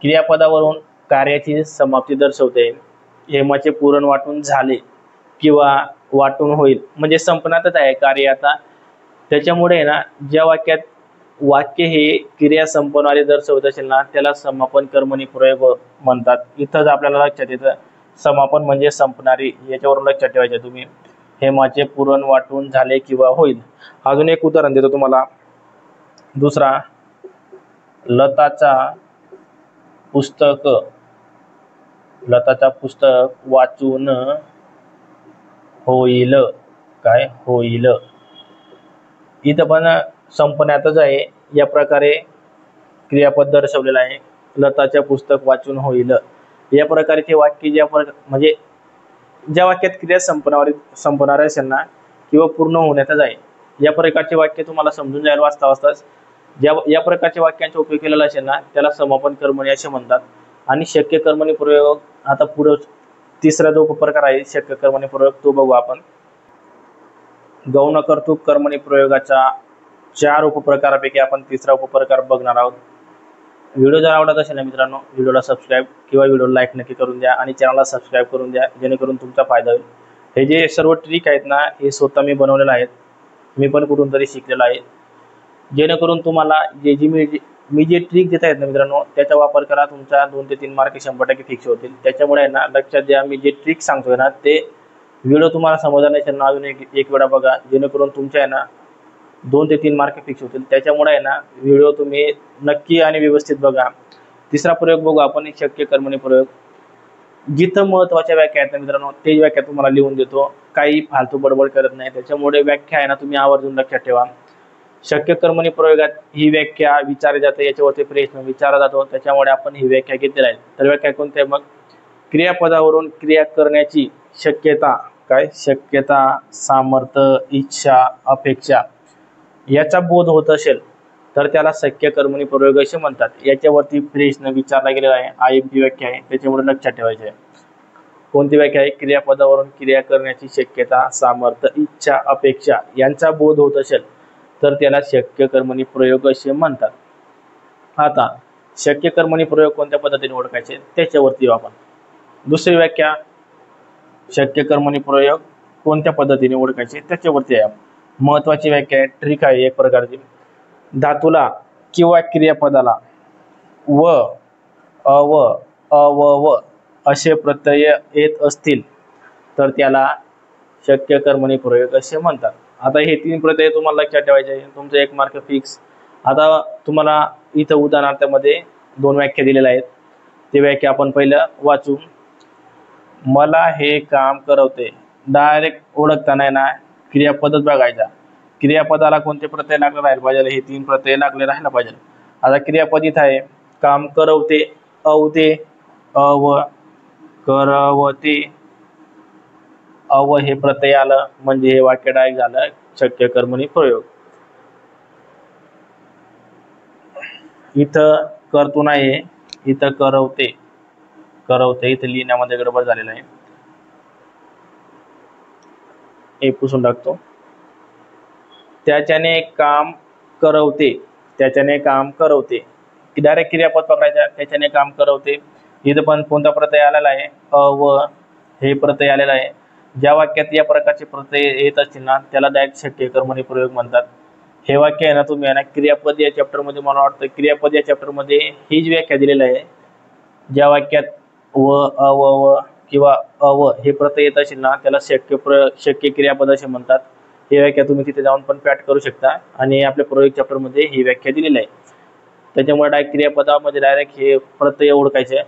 Speaker 1: क्रियापदावरून कार्याची समाप्ती दर्शवते. हेमाचे पुरण वाटून झाले किंवा वाटून होईल म्हणजे संपणातच आहे कार्य आता. त्याच्यामुळे ना, ज्या वाक्यात वाक्य हे क्रिया संपवणारे दर्शवत असेल ना, त्याला समापन कर्मणी प्रयोग म्हणतात. इथंच आपल्याला लक्षात येतं, समापन म्हणजे संपणारी. याच्यावरून लक्षात ठेवायचे तुम्ही. हेमाचे पुरण वाटून झाले किंवा होईल. अजून एक उदाहरण देतो तुम्हाला, दुसरा, लताचा पुस्तक वाचून होईल. काय? होईल. इथं पण संपण्यातच आहे. या प्रकारे क्रियापद दर्शवलेलं आहे. लताचे पुस्तक वाचून होईल. या प्रकारचे वाक्य म्हणजे ज्या वाक्यात क्रिया संपणार असेल ना, किंवा पूर्ण होण्यातच आहे, या प्रकारचे वाक्य तुम्हाला समजून जाईल वाचताच. या प्रकारच्या वाक्यांचा उपयोग केलेला असेल ना, त्याला समापन कर्मणी असे म्हणतात. आणि शक्य कर्मणी प्रयोग, आता पुढे तिसरा जो उपप्रकार आहे शक्य कर्मणी प्रयोग, तो बघू आपण. गौण कर्तृक कर्मणी प्रयोगाच्या 4 उपप्रकारापैकी आपण तिसरा उपप्रकार बघणार आहोत. व्हिडिओ जर आवडत असेल ना मित्रांनो, व्हिडिओला सबस्क्राईब किंवा व्हिडिओला लाईक नक्की करून द्या आणि चॅनलला सबस्क्राईब करून द्या, जेणेकरून तुमचा फायदा होईल. हे जे सर्व ट्रिक आहेत ना, हे स्वतः मी बनवलेले आहेत. मी पण कुठून तरी शिकलेला आहे. जेणेकरून तुम्हाला मी जे ट्रिक देत आहेत ना मित्रांनो, त्याचा वापर करा. तुमचा 2 ते 3 मार्क 100% फिक्स होतील. त्याच्यामुळे ना, लक्षात द्या, मी जे ट्रिक सांगतोय ना, ते व्हिडिओ तुम्हाला समजला नसेल ना, अजून एक वेळा बघा, जेणेकरून तुमच्या आहे ना 2 ते 3 मार्क फिक्स होतील. त्याच्यामुळे आहे ना, व्हिडिओ तुम्ही नक्की आणि व्यवस्थित बघा. तिसरा प्रयोग बघू आपण, शक्य कर्मणी प्रयोग. जिथं महत्वाच्या व्याख्या आहेत ना मित्रांनो, ते व्याख्या तुम्हाला लिहून देतो. काही फालतू बडबड करत नाही. त्याच्यामुळे व्याख्या आहे ना, तुम्ही आवर्जून लक्षात ठेवा. शक्य कर्मणी प्रयोगात ही व्याख्या विचारली जाते, याच्यावरती प्रश्न विचारला जातो. त्याच्यामुळे आपण ही व्याख्या घेतलेली आहे. तर व्याख्या कोणती आहे मग? क्रियापदावरून क्रिया करण्याची शक्यता, काय? शक्यता, सामर्थ्य, इच्छा, अपेक्षा याचा बोध होत असेल तर त्याला शक्य कर्मणी प्रयोग असे म्हणतात. याच्यावरती प्रश्न विचारला गेलेला आहे. IMP व्याख्या आहे, त्याच्यामुळे लक्षात ठेवायचे आहे. कोणती व्याख्या आहे? क्रियापदावरून क्रिया करण्याची शक्यता, सामर्थ्य, इच्छा, अपेक्षा यांचा बोध होत असेल तर त्याला शक्य कर्मणी प्रयोग असे म्हणतात. आता शक्य कर्मणी प्रयोग कोणत्या पद्धतीने ओळखायचे त्याच्यावरती येऊ आपण. दुसरी व्याख्या, शक्य कर्मणी प्रयोग कोणत्या पद्धतीने ओळखायचे त्याच्यावरती आहे. महत्वाची व्याख्या आहे, ट्रिक आहे एक प्रकारची. धातूला किंवा क्रियापदाला व अव अव असे प्रत्यय येत असतील तर त्याला शक्य कर्मणी प्रयोग असे म्हणतात. आता हे 3 प्रत्यय तुम्हाला लक्षात ठेवायचे, तुमचं 1 मार्क फिक्स. आता तुम्हाला इथं उदाहरणार्थामध्ये 2 व्याख्या दिलेल्या आहेत, ते व्याख्या आपण पहिलं वाचू. मला हे काम करवते, डायरेक्ट ओळखताना ना क्रियापदच बघायचा. क्रियापदाला कोणते प्रत्यय लागले राहिले पाहिजे, हे 3 प्रत्यय लागले राहायला पाहिजे. आता क्रियापद इथं आहे, काम करवते, अवते, अव, करवते, अव हे प्रत्यय आलं म्हणजे हे वाक्य डायरेक्ट झालं शक्य कर्मणी प्रयोग. इथं करतो नाही, इथं करवते, करवते इथं लिहिण्यामध्ये गडबड झालेला आहे, हे पुसून टाकतो. त्याच्याने काम करवते, त्याच्याने काम करवते, डायरेक्ट क्रियापद पकडायचा, त्याच्याने काम करवते. इथं पण कोणता प्रत्यय आलेला आहे, अव हे प्रत्यय आलेला आहे. ज्या वाक्यात या प्रकारचे प्रत्यय येत असतील ना त्याला डायरेक्ट शक्य कर्मणी प्रयोग म्हणतात. हे वाक्य आहे ना, तुम्ही आहे ना क्रियापद या चॅप्टर मध्ये, मला वाटतं क्रियापद या चॅप्टर मध्ये हीच व्याख्या दिलेली आहे. ज्या वाक्यात व अव किंवा अव हे प्रत्यय येत असेल ना त्याला शक्य क्रियापद असे म्हणतात. ही व्याख्या तुम्ही तिथे जाऊन पण पाठ करू शकता आणि आपल्या प्रयोग चॅप्टर मध्ये ही व्याख्या दिलेली आहे. त्याच्यामुळे डायरेक्ट क्रियापदामध्ये डायरेक्ट हे प्रत्यय ओळखायचे.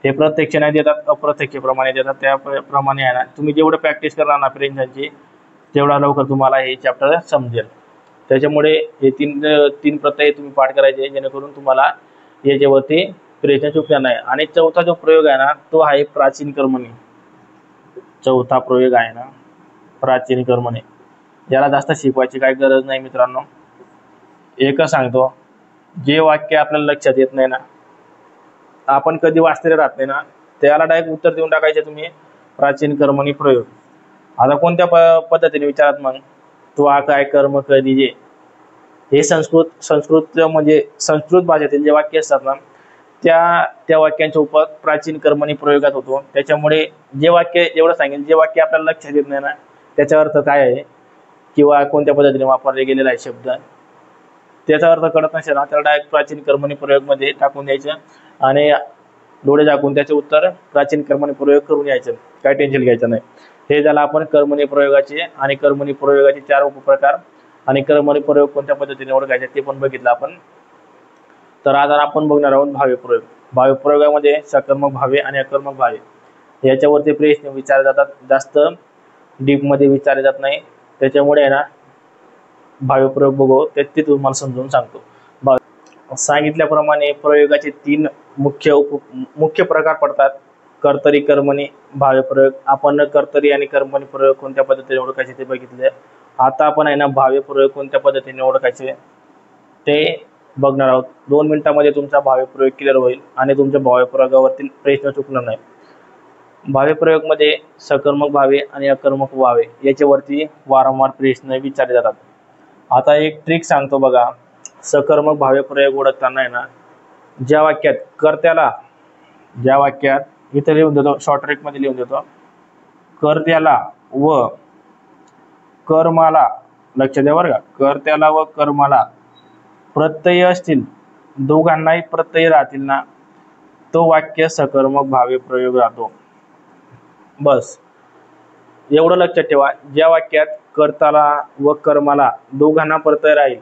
Speaker 1: हे प्रत्यक्ष नाही देतात, अप्रत्यक्ष प्रमाणे देतात. त्याप्रमाणे आहे ना तुम्ही जेवढं प्रॅक्टिस करणार ना प्रेझेंटची तेवढा लवकर तुम्हाला हे चॅप्टर समजेल. त्याच्यामुळे हे तीन प्रत्यय तुम्ही पाठ करायचे जेणेकरून तुम्हाला याच्यावरती प्रश्न चुकणार नाही. आणि चौथा जो प्रयोग आहे ना तो आहे प्राचीन कर्मणी. चौथा प्रयोग आहे ना प्राचीन कर्मणी, याला जास्त शिकवायची काही गरज नाही मित्रांनो. एकच सांगतो, जे वाक्य आपल्याला लक्षात येत नाही ना, आपण कधी वाचलेले राहत नाही ना, त्याला डायरेक्ट उत्तर देऊन टाकायचे तुम्ही प्राचीन कर्मणी प्रयोग. आता कोणत्या पद्धतीने विचारात मग तो काय कर्म कधी जे, हे संस्कृत म्हणजे संस्कृत भाषेतील जे वाक्य असतात ना त्या वाक्यांचा उपयोग प्राचीन कर्मणी प्रयोगात होतो. त्याच्यामुळे जे वाक्य एवढं सांगेल, जे वाक्य आपल्याला लक्षात येत नाही ना त्याचा अर्थ काय आहे किंवा कोणत्या पद्धतीने वापरले गेलेला आहे शब्द, त्याचा अर्थ कळत नसेल ना त्याला डायरेक्ट प्राचीन कर्मणी प्रयोग मध्ये टाकून द्यायचं आणि डोळे झाकून त्याचे उत्तर प्राचीन कर्मणी प्रयोग करून यायचं, काय टेन्शन घ्यायचं नाही. हे झालं आपण कर्मणी प्रयोगाचे आणि कर्मणी प्रयोगाचे 4 उपप्रकार आणि कर्मणी प्रयोग कोणत्या पद्धतीने ओळखायचे ते पण बघितलं आपण. तर आज आपण बघणार आहोत भाव्य प्रयोग. भाव्य प्रयोगामध्ये सकर्मक भावे आणि अकर्मक भावे याच्यावरती प्रश्न विचारले जातात, जास्त डीप मध्ये विचारले जात नाही. त्याच्यामुळे आहे ना भाव्य प्रयोग बघू ते तुम्हाला समजून सांगतो. सांगितल्याप्रमाणे प्रयोगाचे 3 मुख्य प्रकार पडतात. कर्तरी, कर्मणी, भाव्य प्रयोग. आपण कर्तरी आणि कर्मणी प्रयोग कोणत्या पद्धतीने ओळखायचे ते बघितले. आता आपण आहे ना भाव्य प्रयोग कोणत्या पद्धतीने ओळखायचे ते बघणार आहोत. 2 मिनिटांमध्ये तुमचा भाव्य प्रयोग क्लिअर होईल आणि तुमच्या भाव्य प्रयोगावरती प्रश्न चुकणार नाही. भाव्य प्रयोग मध्ये सकर्मक भावे आणि अकर्मक भावे याच्यावरती वारंवार प्रश्न विचारले जातात. आता एक ट्रिक सांगतो बघा. सकर्मक भाव्य प्रयोग ओळखताना आहे ना ज्या वाक्यात कर्त्याला, ज्या वाक्यात इथे लिहून देतो, शॉर्ट ट्रिक मध्ये लिहून देतो, कर्त्याला व कर्माला, लक्ष द्या बरं का, कर्त्याला व कर्माला प्रत्यय असतील, दोघांनाही प्रत्यय राहतील ना, तो वाक्य सकर्मक भाव्य प्रयोग राहतो. बस एवढं लक्षात ठेवा. ज्या वाक्यात कर्त्याला व कर्माला दोघांना प्रत्यय राहील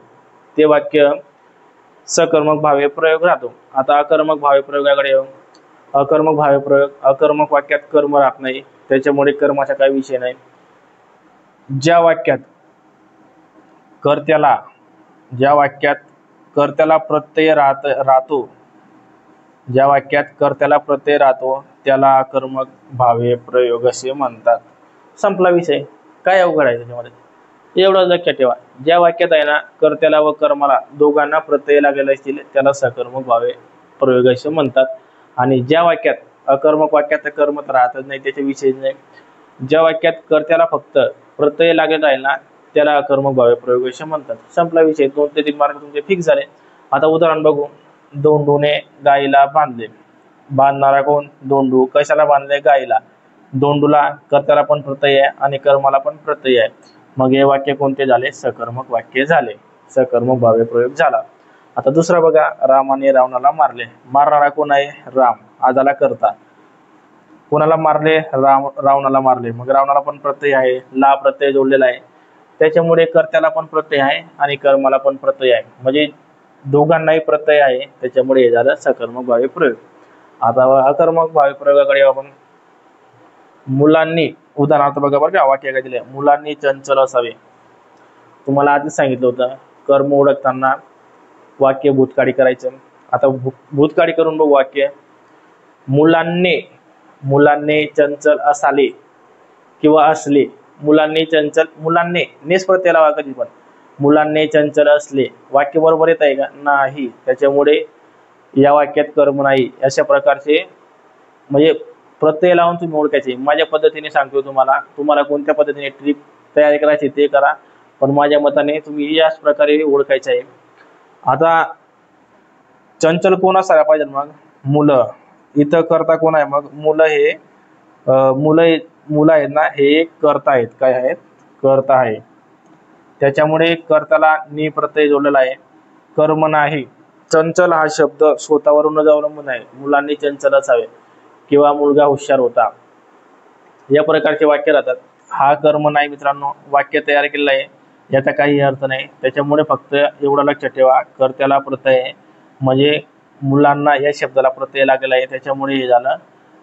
Speaker 1: ते वाक्य सकर्मक भाव्य प्रयोग राहतो. आता अकर्मक भाव्य प्रयोगाकडे येऊ. अकर्मक भाव्य प्रयोग, अकर्मक वाक्यात कर्म राहत नाही, त्याच्यामुळे कर्माचा काही विषय नाही. ज्या वाक्यात कर्त्याला प्रत्यय राहतो, ज्या वाक्यात कर्त्याला प्रत्यय राहतो त्याला अकर्मक भाव्य प्रयोग असे म्हणतात. संपला विषय. काय अवघड आहे त्याच्यामध्ये, एवढं लक्षात ठेवा. ज्या वाक्यात आहे ना कर्त्याला व कर्माला दोघांना प्रत्यय लागलेले असतील त्याला सकर्मक भाव्य प्रयोग असे म्हणतात. आणि ज्या वाक्यात अकर्मक वाक्यात कर्म राहतच नाही, त्याच्या विषय नाही. ज्या वाक्यात कर्त्याला फक्त प्रत्यय लागेल राहील ना त्याला अकर्मक भावे प्रयोग असे म्हणतात। संपला विषय। 2 ते 3 मार्क तुमचे फिक्स झाले। आता उदाहरण बघू। दोंडूने गाईला बांधले। बांधणारा कोण? दोंडू। कशाला बांधले? गाईला। दोंडूला कर्त्याला पण प्रत्यय आहे आणि कर्माला पण प्रत्यय आहे, मग हे वाक्य कोणते झाले? सकर्मक वाक्य झाले। सकर्मक भावे प्रयोग झाला। आता दुसरा बघा। रामाने रावणाला मारले। मारणारा कोण आहे? राम। हा झाला कर्ता। कोणाला मारले? रावणाला मारले। मग रावणाला पण प्रत्यय आहे, ला प्रत्यय जोडलेला आहे, त्याच्यामुळे कर्त्याला पण प्रत्यय आहे आणि कर्माला पण प्रत्यय आहे, म्हणजे दोघांनाही प्रत्यय आहे, त्याच्यामुळे हे झालं सकर्मक भावे प्रयोग। आता अकर्मक भावे प्रयोगाकडे आपण। मुलांनी, उदाहरणार्थ बघा बरं का, वाक्य काय दिले? मुलांनी चंचल असावे। तुम्हाला आधीच सांगितलं होतं कर्म ओळखताना वाक्य भूतकाळी करायचं। आता भूतकाळी करून बघू वाक्य। मुलांनी चंचल असाले किंवा असले। मुलांनी चंचल, मुलांनी नेस प्रत्यय लावा कधी पण। मुलांनी चंचल असले, वाक्य बरोबर येत आहे का? नाही, त्याच्यामुळे या वाक्यात कर्म नाही। अशा प्रकारचे म्हणजे प्रत्यय लावून तुम्ही ओळखायचे। माझ्या पद्धतीने सांगतो तुम्हाला, तुम्हाला कोणत्या पद्धतीने ट्रिक तयार करायची ते करा, पण माझ्या मताने तुम्ही याच प्रकारे ओळखायचे आहे। आता चंचल कोण असायला पाहिजे? मग मुलं। इथं कर्ता कोण आहे? मग मुलं हे मुलं आहेत ना, हे कर्ता आहेत। काय आहेत? कर्ता आहे। त्याच्यामुळे कर्त्याला नि प्रत्यय जोडलेला आहे, कर्म नाही। चंचल हा शब्द स्वतःवरून अवलंबून आहे। मुलांनी चंचल असावे किंवा मुलगा हुशार होता, या प्रकारचे वाक्य राहतात। हा कर्म नाही मित्रांनो, वाक्य तयार केलेलं आहे, याचा काही अर्थ नाही। त्याच्यामुळे फक्त एवढं लक्षात ठेवा, कर्त्याला प्रत्यय आहे, म्हणजे मुलांना या शब्दाला प्रत्यय लागलेला आहे, त्याच्यामुळे हे झालं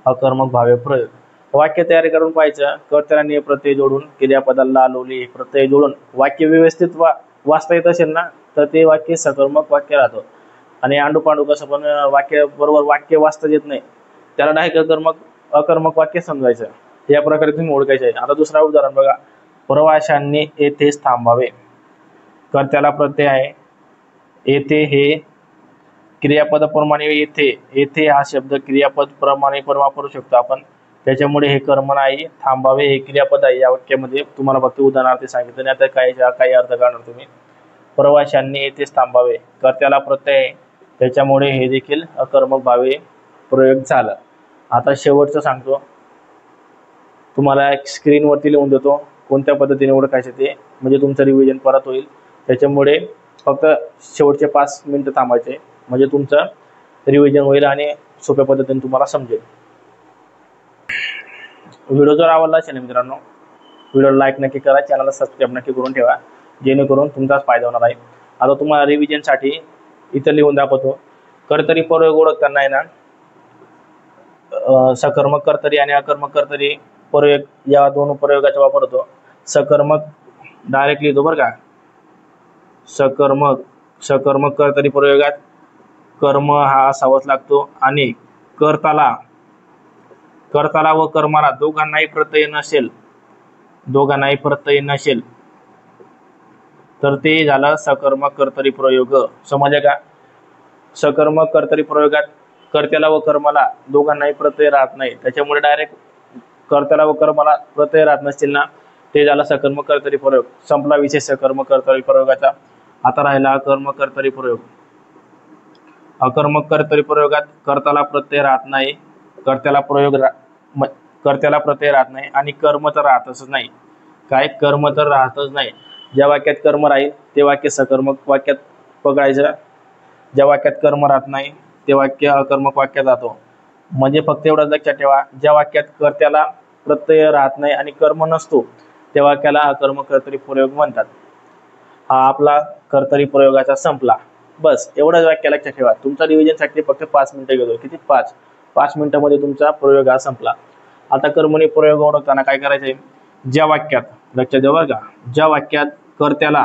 Speaker 1: अकर्मक भावे प्रयोग। वाक्य तयार करून पाहायचं, कर्त्याला नि प्रत्यय जोडून, क्रियापदाला लोली प्रत्यय जोडून वाक्य व्यवस्थित वाचता येत असेल ना, तर ते वाक्य सकर्मक वाक्य राहतं। आणि आंडू पांडू कसं पण वाक्य बरोबर वाक्य वाचता येत नाही, त्याला डायरेक्ट अकर्मक वाक्य समजायचं। या प्रकारे तुम्ही ओळखायचे आहे। आता दुसरा उदाहरण बघा। प्रवाशांनी येथेच थांबावे। कर्त्याला प्रत्यय आहे, येथे हे क्रियापद प्रमाणे, येथे हा शब्द क्रियापद प्रमाणे पण वापरू शकतो आपण, त्याच्यामुळे हे कर्म नाही। थांबावे हे क्रियापद आहे या वाक्यामध्ये। तुम्हाला फक्त उदाहरणार्थ सांगितलं नाही, आता काही अर्थ काढणार तुम्ही। प्रवाशांनी येथेच थांबावे, कर्त्याला प्रत्यय आहे, त्याच्यामुळे हे देखील अकर्मक भावे प्रयोग झालं। आता शेवटचं सांगतो तुम्हाला, स्क्रीनवरती लिहून देतो कोणत्या पद्धतीने ओळखायचं ते, म्हणजे तुमचं रिव्हिजन परत होईल। त्याच्यामुळे फक्त शेवटचे 5 मिनिटं थांबायचे, म्हणजे तुमचं रिव्हिजन होईल आणि सोप्या पद्धतीने तुम्हाला समजेल। व्हिडिओ जर आवडला असेल मित्रांनो, व्हिडिओ लाईक नक्की करा, चॅनलला सबस्क्राईब नक्की करून ठेवा, जेणेकरून तुमचाच फायदा होणार आहे। आता तुम्हाला रिव्हिजनसाठी इथं लिहून दाखवतो। कर्तरी प्रयोग ओळखताना आहे ना, सकर्मक कर्तरी आणि अकर्मक कर्तरी प्रयोग या दोन प्रयोगाचा वापर होतो। सकर्मक डायरेक्ट लिहितो बरं का। सकर्मक कर्तरी प्रयोगात कर्म हा असावाच लागतो आणि कर्ताला व कर्माला दोघांनाही प्रत्यय नसेल तर ते झालं सकर्मक कर्तरी प्रयोग। समजले का? सकर्मक कर्तरी प्रयोगात कर्त्याला व कर्माला दोघांनाही प्रत्यय राहत नाही, त्याच्यामुळे डायरेक्ट कर्त्याला व कर्माला प्रत्यय राहत नसतील ना, ते झाला सकर्मक कर्तरी प्रयोग। संपला विषय सकर्मक कर्तरी प्रयोगाचा। आता राहिला अकर्मक कर्तरी प्रयोग। अकर्मक कर्तरी प्रयोगात कर्त्याला प्रत्यय राहत नाही, कर्त्याला प्रत्यय राहत नाही आणि कर्म तर राहतच नाही। काय? कर्म तर राहतच नाही। ज्या वाक्यात कर्म राहील ते वाक्य सकर्मक वाक्यात पकडायचं, ज्या वाक्यात कर्म राहत नाही ते वाक्य अकर्मक वाक्यात जातो। म्हणजे फक्त एवढं लक्षात ठेवा, ज्या वाक्यात कर्त्याला प्रत्यय राहत नाही आणि कर्म नसतो त्या वाक्याला अकर्मक कर्तरी प्रयोग म्हणतात। हा आपला कर्तरी प्रयोगाचा संपला। बस एवढंच वाक्य लक्षात ठेवा। तुमचा रिव्हिजनसाठी फक्त 5 मिनिटं घेतो। किती? 5 मिनिटांमध्ये तुमचा प्रयोग हा संपला। आता कर्मणी प्रयोग ओळखताना काय करायचंय? ज्या वाक्यात, लक्षात द्या बरं का, ज्या वाक्यात कर्त्याला,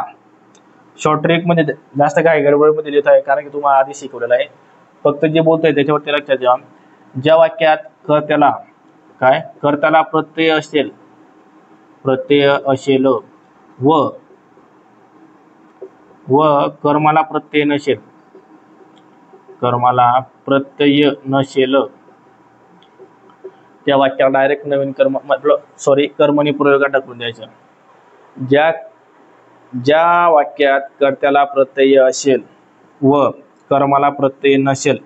Speaker 1: शॉर्ट ट्रिक मध्ये जास्त काय गडबडमध्ये लिहित आहे कारण की तुम्हाला आधी शिकवलेलं आहे, फक्त जे बोलतोय त्याच्यावरती लक्षात द्या। ज्या वाक्यात कर्त्याला प्रत्यय असेल व कर्माला प्रत्यय नसेल, त्या वाक्याला डायरेक्ट नवीन कर्मणी प्रयोगात टाकून द्यायचं। ज्या वाक्यात कर्त्याला प्रत्यय असेल व कर्माला प्रत्यय नसेल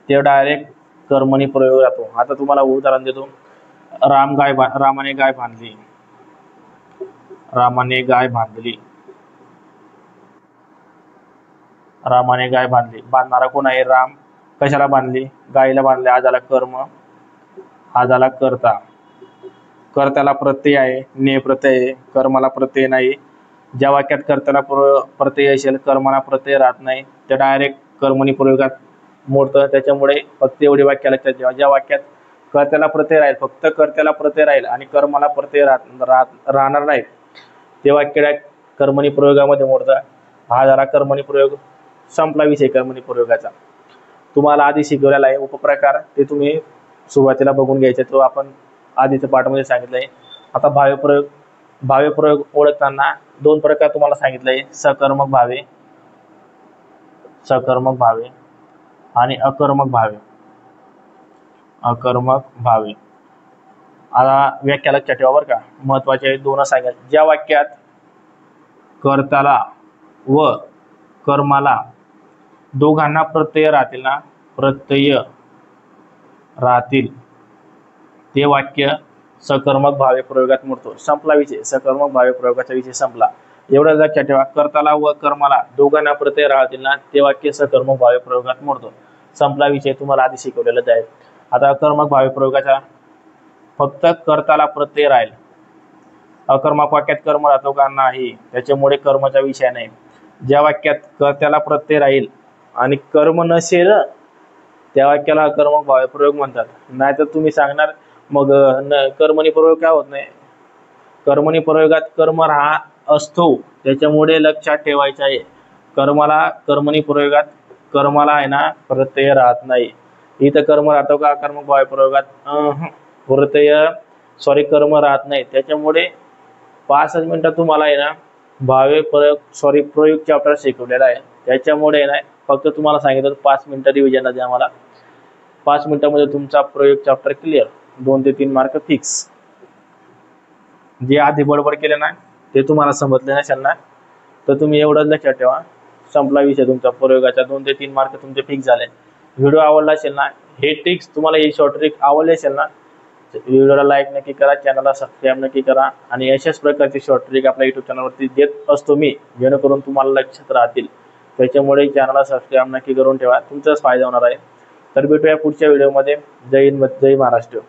Speaker 1: ते डायरेक्ट कर्मणी प्रयोग राहतो. आता तुम्हाला उदाहरण देतो. रामाने गाय बांधली. रामाने गाय बांधली. रामाने गाय बांधली. बांधणारा कोण आहे? राम. कशाला बांधली? गायीला बांधली. हा झाला कर्म, हा झाला कर्ता. कर्त्याला प्रत्यय आहे, ने प्रत्यय आहे, कर्माला प्रत्यय नाही. ज्या वाक्यात कर्त्याला प्रत्यय असेल कर्माला प्रत्यय राहत नाही ते डायरेक्ट कर्मणी प्रयोगात मोडतं. त्याच्यामुळे फक्त एवढी वाक्य लक्षात ठेवा. ज्या वाक्यात कर्त्याला प्रत्यय राहील, फक्त कर्त्याला प्रत्यय राहील आणि कर्माला प्रत्यय राहणार नाही ते वाक्य कर्मणी प्रयोगामध्ये मोडतं. हा झाला कर्मणी प्रयोग. संपला विषय कर्मणी प्रयोगाचा. तुम्हाला आधी शिकवलेला आहे उपप्रकार, ते तुम्ही सुरुवातीला बघून घ्यायचे. तो आपण आधीच्या पाठामध्ये सांगितलंय. आता भाव्य प्रयोग ओळखताना दोन प्रकार तुम्हाला सांगितलंय. सकर्मक भावे, सकर्मक भावे आणि अकर्मक भावे. अकर्मक भावे. आता व्याख्या लक्षात ठेवा बरं का, महत्वाचे दोन सांगितले. ज्या वाक्यात कर्त्याला व कर्माला दोघांना प्रत्यय राहतील ना, प्रत्यय राहतील ते वाक्य सकर्मक भावे प्रयोगात मोडतो. संपला विषय. सकर्मक भावे प्रयोगाचा विषय संपला. एवढं लक्षात ठेवा. कर्त्याला व कर्माला दोघांना प्रत्यय राहतील ना ते वाक्य सकर्मक भावे प्रयोगात मोडतो. संपला विषय. तुम्हाला आधी शिकवलेलं आहे. आता अकर्मक भावे प्रयोगाचा फक्त कर्त्याला प्रत्यय राहील. अकर्मक वाक्यात कर्म राहतो का? नाही. त्याच्यामुळे कर्माचा विषय नाही. ज्या वाक्यात कर्त्याला प्रत्यय राहील आणि कर्म नसेल त्या वाक्याला अकर्मक भावे प्रयोग म्हणतात. नाहीतर तुम्ही सांगणार मग कर्मणी प्रयोग काय होत नाही. कर्मणी प्रयोगात कर्म असतो, त्याच्यामुळे लक्षात ठेवायचं आहे. कर्मणी प्रयोगात कर्माला आहे ना प्रत्यय राहत नाही. इथं कर्म राहतो का अकर्मक भावे प्रयोगात? कर्म राहत नाही. त्याच्यामुळे 5 मिनिटात तुम्हाला आहे ना प्रयोग चॅप्टर शिकवलेला आहे. त्याच्यामुळे आहे ना फक्त तुम्हाला सांगितलं 5 मिनिटं रिव्हिजन द्या मला. 5 मिनिटांमध्ये तुमचा प्रयोग चॅप्टर क्लिअर. 2 ते 3 मार्क फिक्स. जे आधी बडबड केले ना ते तुम्हाला समजले नसेल ना तर तुम्ही एवढं लक्षात ठेवा. संपला विषय तुमचा प्रयोगाचा. 2 ते 3 मार्क तुमचे फिक्स झाले. व्हिडिओ आवडला असेल ना, हे ट्रिक्स तुम्हाला, ही शॉर्ट ट्रिक आवडली असेल ना, व्हिडिओला लाईक नक्की करा, चॅनलला सबस्क्राईब नक्की करा. आणि अशाच प्रकारची शॉर्ट ट्रिक आपल्या युट्यूब चॅनलवरती देत असतो मी, जेणेकरून तुम्हाला लक्षात राहतील. त्याच्यामुळे चॅनलला सबस्क्राईब नक्की करून ठेवा. तुमचाच फायदा होणार आहे. तर भेटूया पुढच्या व्हिडिओमध्ये. जय हिंद, जय महाराष्ट्र.